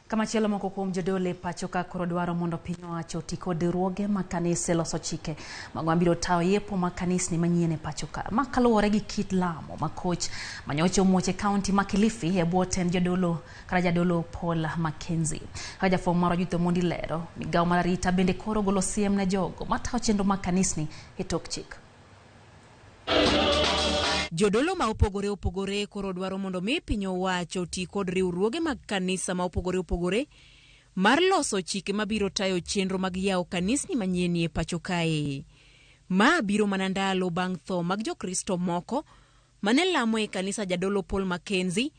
Kama chielo moko kuom jodolo pacho ka koro dwaro mondo piny owacho oti kod riwruoge ma kanise loso chike mag biro tayo yepo ma kanisni manyien e pacho ka. Ma kaluwore gi kit lamo ma koch manyocha omuoch e kaunti ma Kilifi e bwo tend jodolo kata jadolo Paul Mackenzie. Ka jafwambo mar Jodolo mondi lero migawo mar arita bende koro golo siem ne jogo matayo chenro mag kanisni e tok chik. Jodolo ma opogore koro dwaro mondo mi piny owacho oti kod riwruoge mag kanisa ma opogore mar loso chike mabiro tayo chenro mag yawo kanisni manyien e pacho kae. Ma biro mana ndalo bang' tho mag jokristo moko mane lamo e kanisa jadolo Paul Mackenzie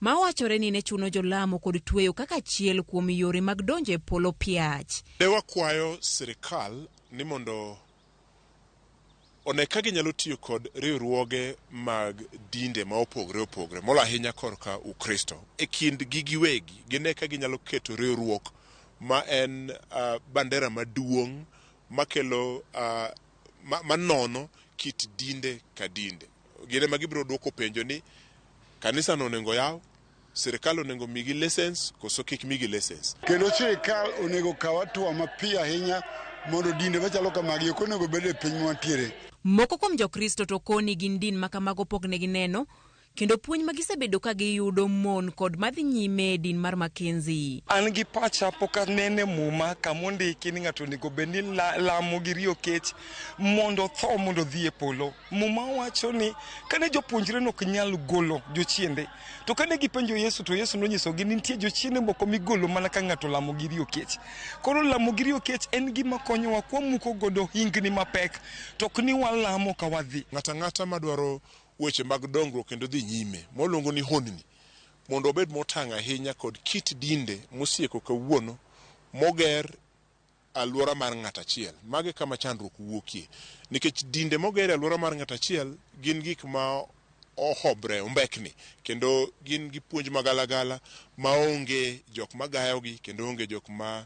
ma wachore ni ne chuno jolamo kod tweyo kaka achiel kuom yore mag donjo e polo piach. Ne wakwayo sirkal ni mondo oneka ginyalo tiyo kod riwruoge mag dinde ma opogore molo ahinya korka ukristo e kind gigiwegi gineka ginyalo keto riwruok ma en bandera maduong' makelo manono kit dinde ka dinde. Gine ma gibiro duoko penjo ni kanisa no onego yaw, sirkal onego migi license koso kik migi license. Kendo sirkal onego kaw atua mapiyo ahinya mondo dinde machalo kamagi ok onego bed e piny mantiere. Moko kuom jokristo to koni gin din makamago pognegi neno kendo puonj magisebedo ka giyudo mon kod madhi nyime din mar Mackenzie. An gi pacha pok anene muma kamondiki ni ng'ato onego bed ni lamo gi riyo kech mondo tho mondo dhi e polo. Muma wacho ni kane jopuonjre nok nyal golo jochiende to kane gipenjo Yesu to Yesu nonyisogi ni nitie jochiende moko migolo mana ka ng'ato lamo gi riyo kech. Koro lamo gi riyo kech en gima konyowa kuom muko godo hingni mapek to ok ni walamo ka wadhi. Ng'ata madwaro weche mag dongruok kendo dhi nyime moluongo ni honni mondo obed motang' ahinya kod kit dinde mosieko kawuono moger alwora mar ng'ata achiel. Mage kama chandruok wuokie nikech dinde moger alwora mar ng'ata achiel gin gik ma ohobre ombekni kendo gin gi puonj magalagala maonge jok magayogi kendo onge jok ma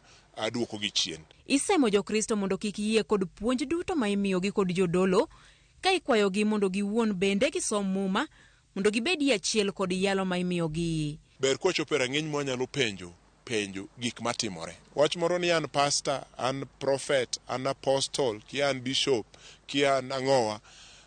duoko gi chien. Isemo jokristo mondo kik yie kod puonj duto ma imiyogi kod jodolo ka ikwayogi mondo giwuon bende gisom muma mondo gibedi achiel kod yalo ma imiyogi. Ber kwachopo rang'iny mwanyalo penjo gik matimore. Wach moro ni an pastor, an prophet, an apostle, ki an bishop, ki an ang'owa,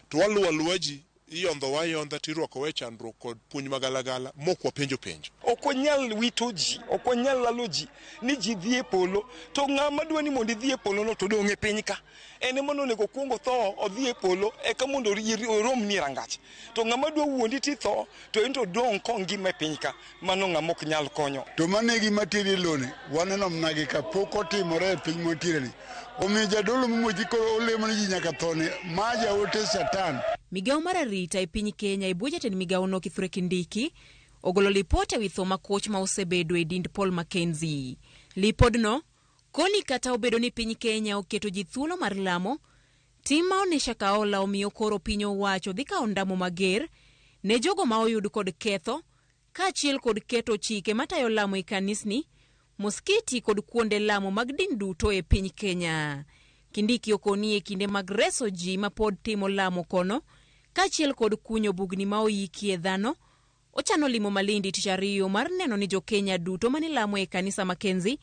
to waluwa ji iyondha tirwako we chandruok kod puonj magalagala mokwa penjo. Ok onyal wito ji, ok onyal lalo ji ni ji dhi e polo to ng'ama dwa ni mondo idhi e polo no to dong' e piny ka. En ema onego kuongo tho odhi e polo eka mondo orom ni rangach. To ng'ama dwa wuondi ti tho to en to dong' kongima e piny ka. Mano ng'ama ok nyal konyo. To mane gima tiri lone waneno mnagi ka pok otimore e piny mantiere ni. Omiyo jadolo momuoji koro olemo ni ji nyaka thone ma jaote Satan. Migawo mar arita e piny Kenya e bwo jatend migawo no Kithure Kindiki ogolo lipot ewi tho makoch ma osebedo e dind Paul Mackenzie. Lipodno koni kata obedo ni piny Kenya oketo ji thuolo mar lamo, tim ma onesha kaola omiyo koro piny owacho dhi kawo ndamo mager ne jogo ma oyud kod ketho kaachiel kod keto chike matayo lamo e kanisni, moskiti kod kuonde lamo mag din duto e piny Kenya. Kindiki okoni e kinde mag reso ji ma pod timo lamo kono kaachiel kod kunyo bugni ma oyikie dhano. Ochano limo Malindi tich ariyo mar neno ni jo Kenya duto mani lamo e kanisa Mackenzie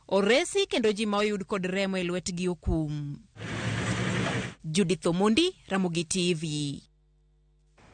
oresi kendo ji ma oyud kod remo e lwetgi okum. Judith Omondi, Ramogi TV.